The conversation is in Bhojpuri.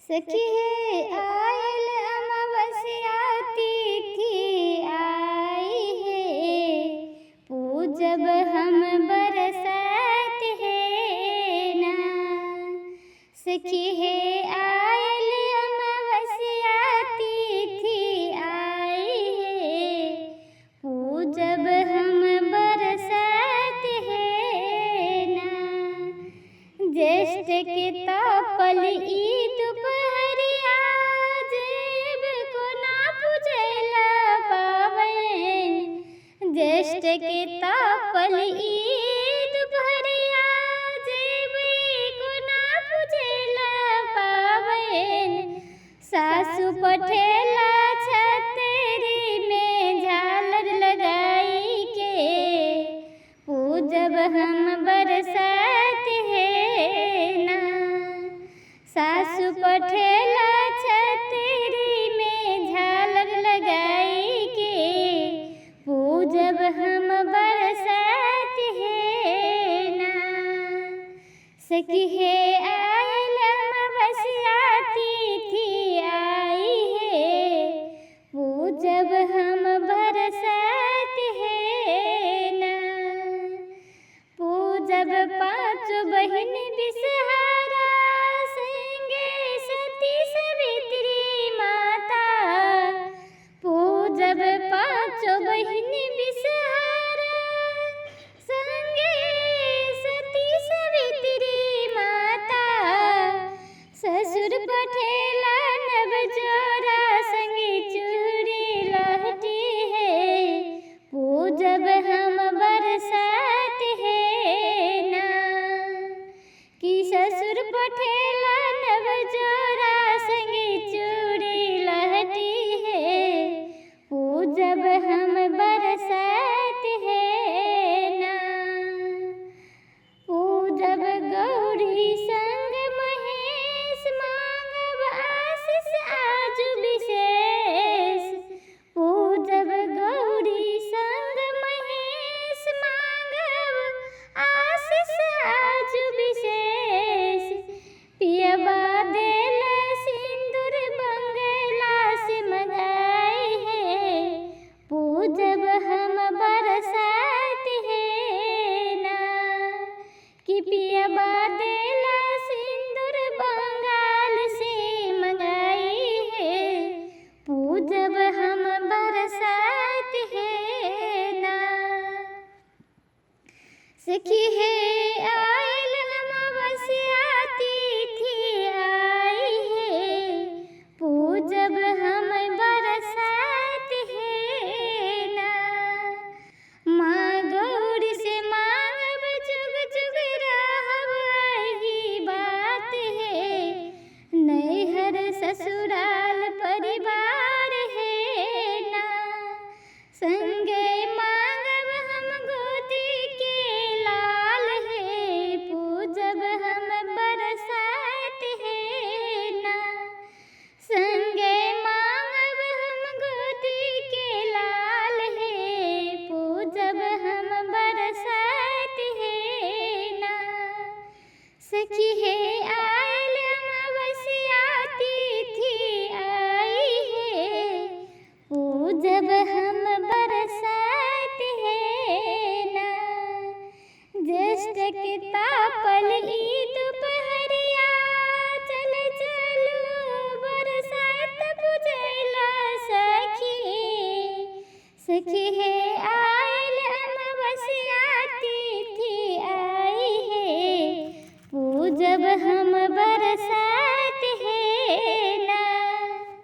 सखी है आयल अमावस्या तिथि आई है, पूजब हम बरसात है ना। सखी है आयल अमावस्या तिथि आई है, पूजब हम बरसात है ना। ज्येष्ठ के तापल ई दुपहरिया, जेब को ना पूजैला पावन। ज्येष्ठ के तापल ई दुपहरिया, जेब को ना पूजैला पावन। सासु पठेला छतरी में झालर लगाई के, पूजब हम बरसात है ना। सासु पठेला छतरी में झालर लगाई के, पूजब हम बरसात है ना। सखी है आयल अमावस्या तिथि आई है, पूजब हम बरसात है ना। पूजब पाँच बहिन बिसहारा, संगे सती सवित्री माता। पूजब पाँच बहिन बिसहारा, संगे सती सवित्री माता। ससुर पठेला नव जोरा, संगे चूड़ी लहठी है, पूजब हम बरसात है ना। कि ससुर पठेला नव जोरा, संगे चूड़ी लहठी है, पूजब हम बरसात है ना। पूजब गौरी संग महेश, मांगब आशीष आज विशेष। पूजब गौरी संग महेश, मांगब आशीष आज विशेष। पियबा देल सिंदूर बंगला से मंगाए है, पूजब हम बरसात है ना। कि पियबा देल सिंदूर बंगाल से मंगाई है, पूजब हम बरसात है ना। सखी है आयल अमावस्या तिथि आई है, पूजब हम बरसात है ना। माँ गौरी से मांगब जुग जुग रहब, यही बात है। नैहर ससुराल परिवार है ना। संगे मांगब हम गोदी के लाल है, पूजब हम बरसात है ना। संगे मांगब हम गोदी के लाल है, पूजब हम बरसात है ना। सखी है आयल अमावस्या तिथि आई है, पूजब हम बरसात है ना। ज्येष्ठ के तापल ई दुपहरिया, चल चलू बरसात पूजैला सखी। सखी है आयल अमावस्या तिथि आई है, पूजब हम बरसात